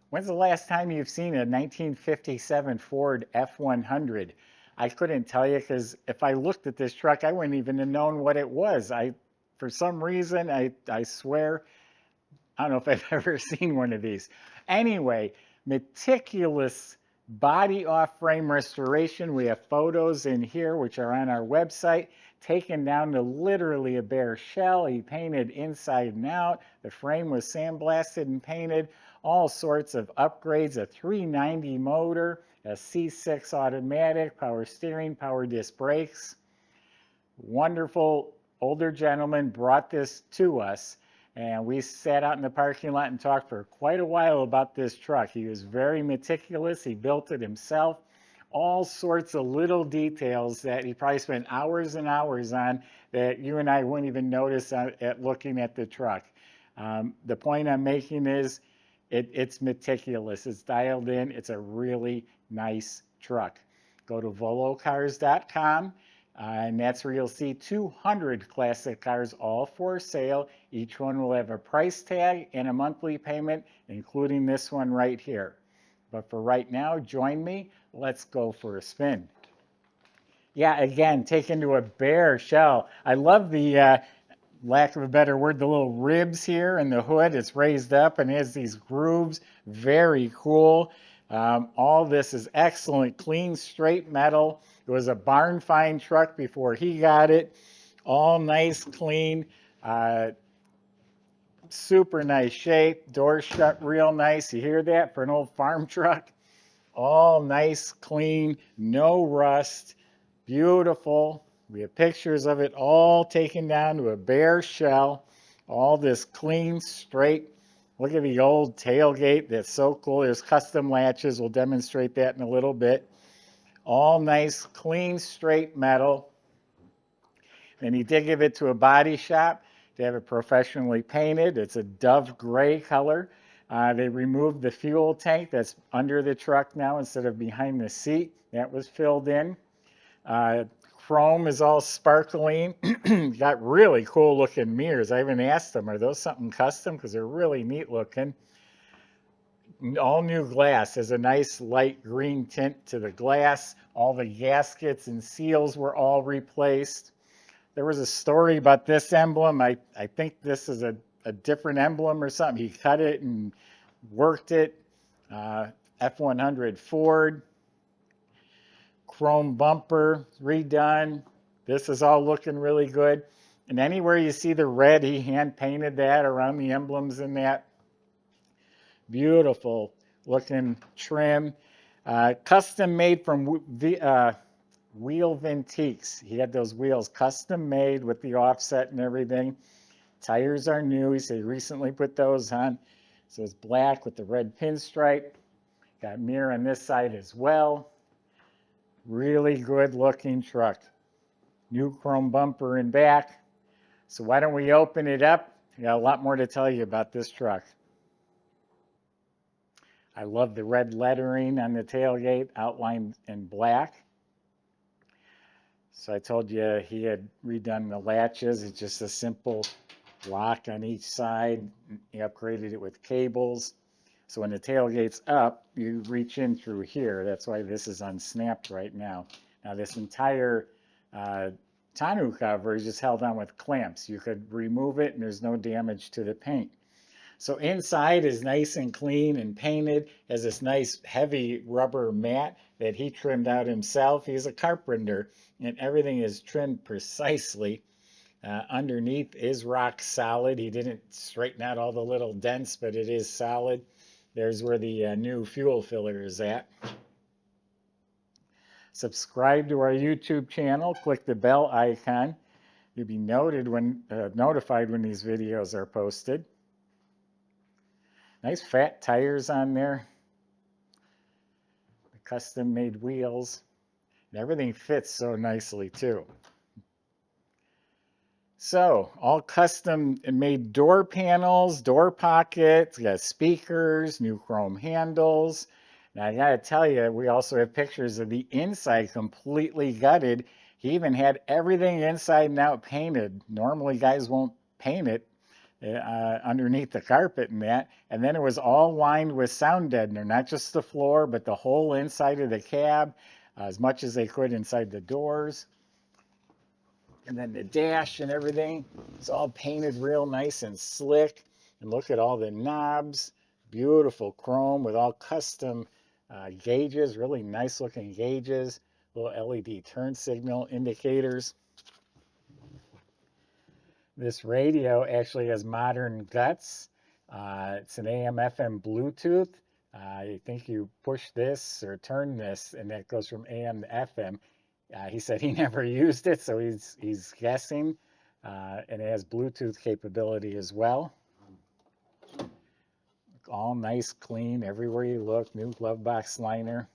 When's the last time you've seen a 1957 Ford F100? I couldn't tell you because if I looked at this truck, I wouldn't even have known what it was. For some reason, I swear, I don't know if I've ever seen one of these. Anyway, meticulous body off frame restoration. We have photos in here, which are on our website, taken down to literally a bare shell. He painted inside and out. The frame was sandblasted and painted. All sorts of upgrades, a 390 motor, a C6 automatic, power steering, power disc brakes. Wonderful older gentleman brought this to us, and we sat out in the parking lot and talked for quite a while about this truck. He was very meticulous. He built it himself. All sorts of little details that he probably spent hours and hours on that you and I wouldn't even notice at looking at the truck. The point I'm making is it's meticulous. It's dialed in. It's a really nice truck. Go to volocars.com. And that's where you'll see 200 classic cars all for sale. Each one will have a price tag and a monthly payment, including this one right here. But for right now, join me. Let's go for a spin. Yeah, again, taken to a bare shell. I love the, lack of a better word, the little ribs here in the hood. It's raised up and has these grooves. Very cool. All this is excellent, clean, straight metal. It was a barn find truck before he got it. All nice, clean, super nice shape. Doors shut real nice. You hear that for an old farm truck? All nice, clean, no rust. Beautiful. We have pictures of it all taken down to a bare shell. All this clean, straight. Look at the old tailgate. That's so cool. There's custom latches. We'll demonstrate that in a little bit. All nice, clean, straight metal. And he did give it to a body shop to have it professionally painted. It's a dove gray color. They removed the fuel tank that's under the truck now instead of behind the seat. That was filled in. Chrome is all sparkling. Got really cool looking mirrors. I even asked them, are those something custom? Because they're really neat looking. All new glass. There's a nice light green tint to the glass. All the gaskets and seals were all replaced. There was a story about this emblem. I think this is a different emblem or something. He cut it and worked it. F100 Ford. Chrome bumper redone. This is all looking really good. And anywhere you see the red, he hand painted that around the emblems in that. Beautiful looking trim. Custom made from Wheel Vintiques. He had those wheels custom made with the offset and everything. Tires are new. He said he recently put those on. So it's black with the red pinstripe. Got mirror on this side as well. Really good looking truck. New chrome bumper in back. So why don't we open it up? I got a lot more to tell you about this truck. I love the red lettering on the tailgate outlined in black. So I told you he had redone the latches. It's just a simple lock on each side. He upgraded it with cables. So when the tailgate's up, you reach in through here. That's why this is unsnapped right now. Now this entire tonneau cover is just held on with clamps. You could remove it and there's no damage to the paint. So inside is nice and clean and painted. Has this nice heavy rubber mat that he trimmed out himself. He's a carpenter and everything is trimmed precisely. Underneath is rock solid. He didn't straighten out all the little dents, but it is solid. There's where the new fuel filler is at. Subscribe to our YouTube channel. Click the bell icon. You'll be notified when these videos are posted. Nice fat tires on there. The custom made wheels. And everything fits so nicely too. So, all custom made door panels, door pockets, got speakers, new chrome handles. Now, I gotta tell you, we also have pictures of the inside completely gutted. He even had everything inside and out painted. Normally, guys won't paint it. underneath the carpet and that. And then it was all lined with sound deadener, not just the floor, but the whole inside of the cab, as much as they could inside the doors. And then the dash and everything, it's all painted real nice and slick. And look at all the knobs, beautiful chrome with all custom gauges, really nice looking gauges, little LED turn signal indicators. This radio actually has modern guts. It's an AM FM Bluetooth. I think you push this or turn this and that goes from AM to FM. He said he never used it, so he's guessing. And it has Bluetooth capability as well. All nice, clean, everywhere you look. New glove box liner.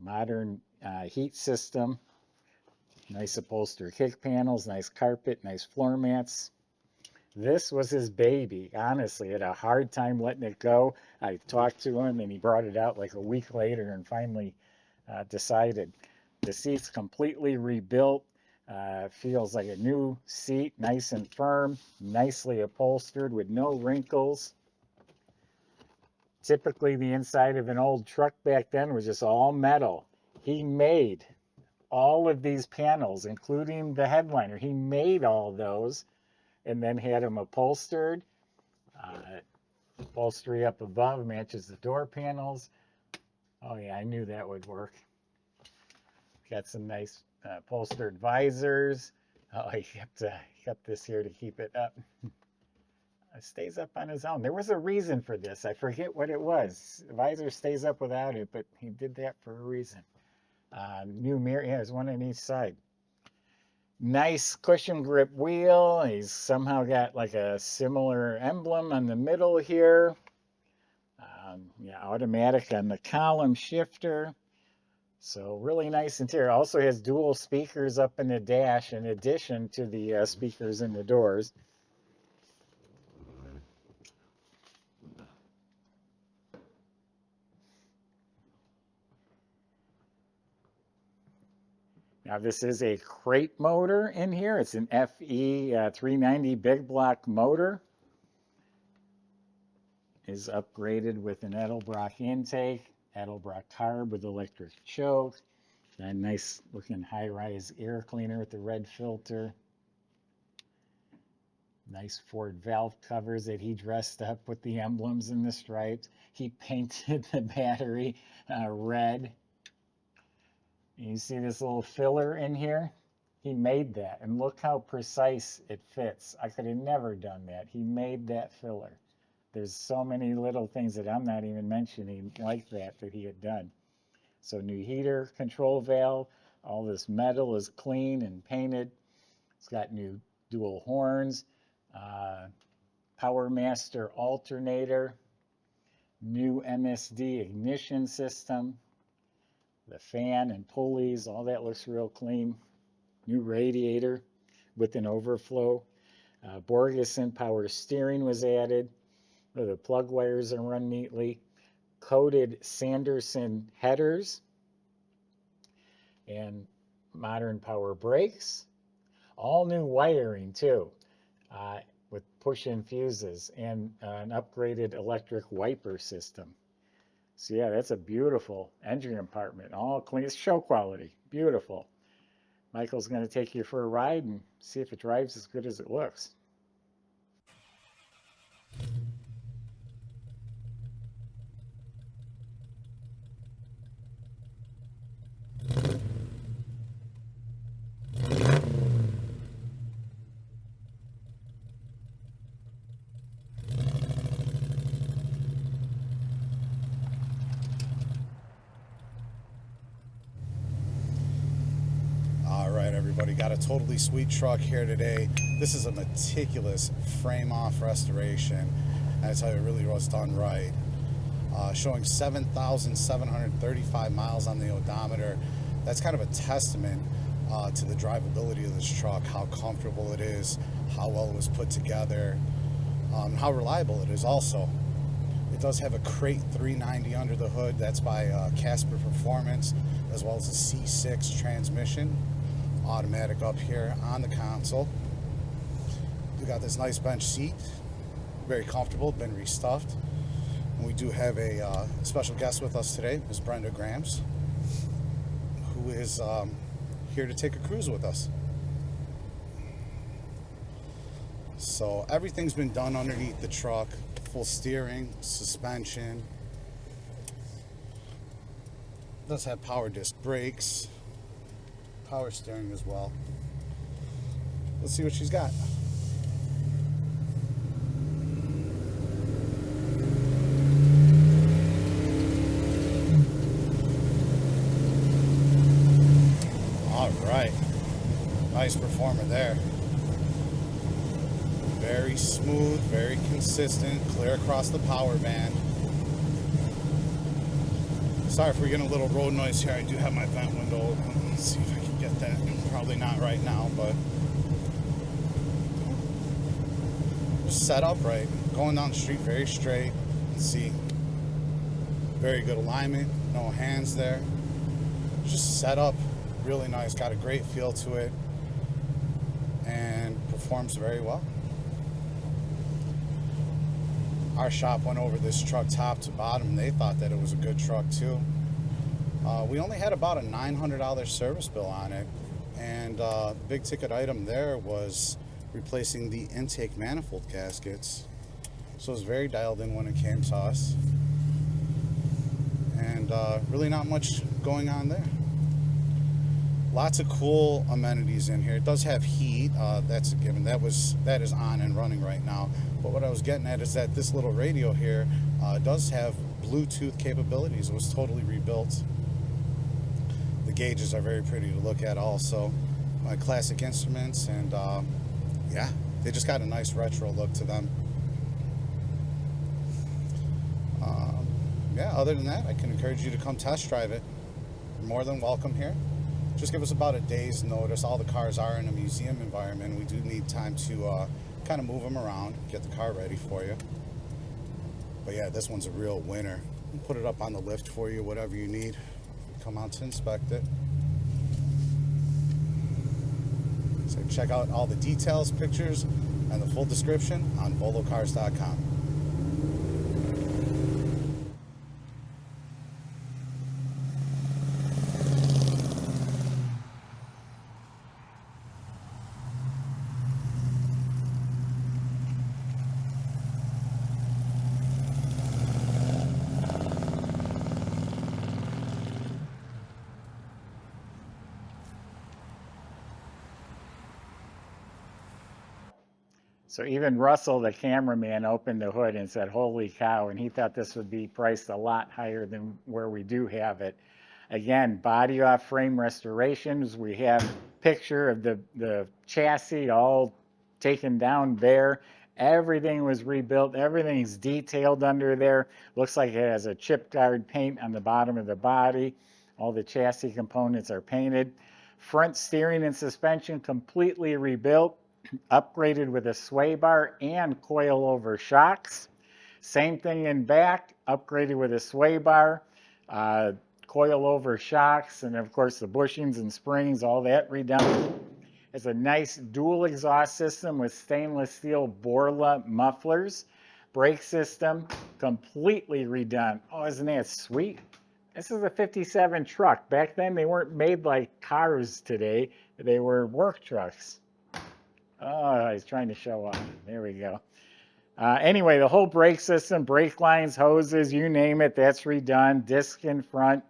Modern heat system. Nice upholstered kick panels, nice carpet, nice floor mats. This was his baby. Honestly, had a hard time letting it go. I talked to him and he brought it out like a week later and finally decided. The seat's completely rebuilt. Feels like a new seat, nice and firm, nicely upholstered with no wrinkles. Typically, the inside of an old truck back then was just all metal. He made all of these panels, including the headliner. He made all those and then had them upholstered. Upholstery up above matches the door panels. Oh yeah, I knew that would work. Got some nice upholstered visors. Oh, he kept this here to keep it up. It stays up on his own. There was a reason for this. I forget what it was. The visor stays up without it, but he did that for a reason. New mirror, yeah, there's one on each side. Nice cushion grip wheel. He's somehow got like a similar emblem on the middle here. Yeah, automatic on the column shifter. So really nice interior. Also has dual speakers up in the dash in addition to the speakers in the doors. Now this is a crate motor in here. It's an FE 390 big block motor. Is upgraded with an Edelbrock intake, Edelbrock carb with electric choke, a nice looking high-rise air cleaner with the red filter. Nice Ford valve covers that he dressed up with the emblems and the stripes. He painted the battery red. You see this little filler in here? He made that, and look how precise it fits. I could have never done that. He made that filler. There's so many little things that I'm not even mentioning like that he had done. So new heater, control valve, all this metal is clean and painted. It's got new dual horns, Power Master alternator, new MSD ignition system, the fan and pulleys, all that looks real clean. New radiator with an overflow. Borgeson power steering was added. The plug wires are run neatly. Coated Sanderson headers and modern power brakes. All new wiring too, with push-in fuses and an upgraded electric wiper system. So yeah, that's a beautiful engine compartment, all clean. It's show quality, beautiful. Michael's going to take you for a ride and see if it drives as good as it looks. Everybody got a totally sweet truck here today. This is a meticulous frame off restoration, and I tell you, it really was done right. Showing 7,735 miles on the odometer. That's kind of a testament to the drivability of this truck, how comfortable it is, how well it was put together, how reliable it is also. It does have a Crate 390 under the hood. That's by Casper Performance, as well as a C6 transmission. Automatic up here on the console. We got this nice bench seat, very comfortable, been restuffed. And we do have a special guest with us today, Ms. Brenda Grams, who is here to take a cruise with us. So everything's been done underneath the truck, full steering, suspension. It does have power disc brakes, power steering as well. Let's see what she's got. All right, nice performer there. Very smooth, very consistent, clear across the power band. Sorry if we're getting a little road noise here. I do have my vent window open. Let's see if I can get that. Probably not right now, but just set up right. Going down the street very straight. Let's see. Very good alignment. No hands there. Just set up really nice. Got a great feel to it and performs very well. Our shop went over this truck top to bottom and they thought that it was a good truck too. We only had about a $900 service bill on it, and the big ticket item there was replacing the intake manifold gaskets. So it was very dialed in when it came to us, and really not much going on there. Lots of cool amenities in here. It does have heat, that's a given. That is on and running right now. But what I was getting at is that this little radio here does have Bluetooth capabilities. It was totally rebuilt. The gauges are very pretty to look at also. Classic instruments, and yeah, they just got a nice retro look to them. Yeah, other than that, I can encourage you to come test drive it. You're more than welcome here. Just give us about a day's notice. All the cars are in a museum environment. We do need time to kind of move them around, get the car ready for you. But yeah, this one's a real winner. We'll put it up on the lift for you, whatever you need. Come out to inspect it. So check out all the details, pictures, and the full description on volocars.com. So even Russell, the cameraman, opened the hood and said, "Holy cow," and he thought this would be priced a lot higher than where we do have it. Again, body off frame restorations. We have picture of the chassis all taken down there. Everything was rebuilt. Everything's detailed under there. Looks like it has a chip guard paint on the bottom of the body. All the chassis components are painted. Front steering and suspension completely rebuilt, upgraded with a sway bar and coil-over shocks. Same thing in back, upgraded with a sway bar, coil-over shocks, and of course the bushings and springs, all that redone. It's a nice dual exhaust system with stainless steel Borla mufflers. Brake system completely redone. Oh, isn't that sweet? This is a 57 truck. Back then they weren't made like cars today. They were work trucks. Oh, he's trying to show off. There we go. Anyway, the whole brake system, brake lines, hoses, you name it, that's redone. Disc in front.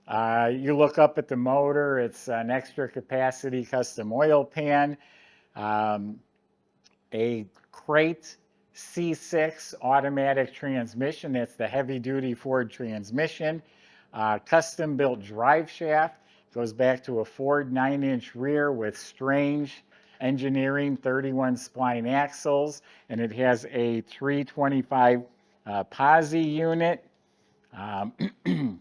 You look up at the motor, it's an extra capacity custom oil pan. A crate C6 automatic transmission. That's the heavy duty Ford transmission. Custom built drive shaft. Goes back to a Ford 9-inch rear with Strange Engineering 31 spline axles, and it has a 325 posi unit. The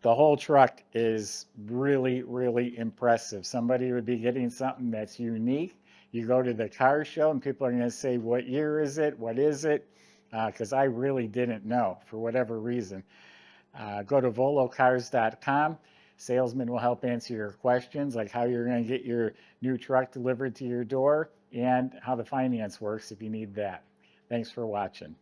whole truck is really, really impressive. Somebody would be getting something that's unique. You go to the car show and people are going to say, "What year is it? What is it?" Because I really didn't know for whatever reason. Go to volocars.com. Salesman will help answer your questions, like how you're going to get your new truck delivered to your door and how the finance works if you need that. Thanks for watching.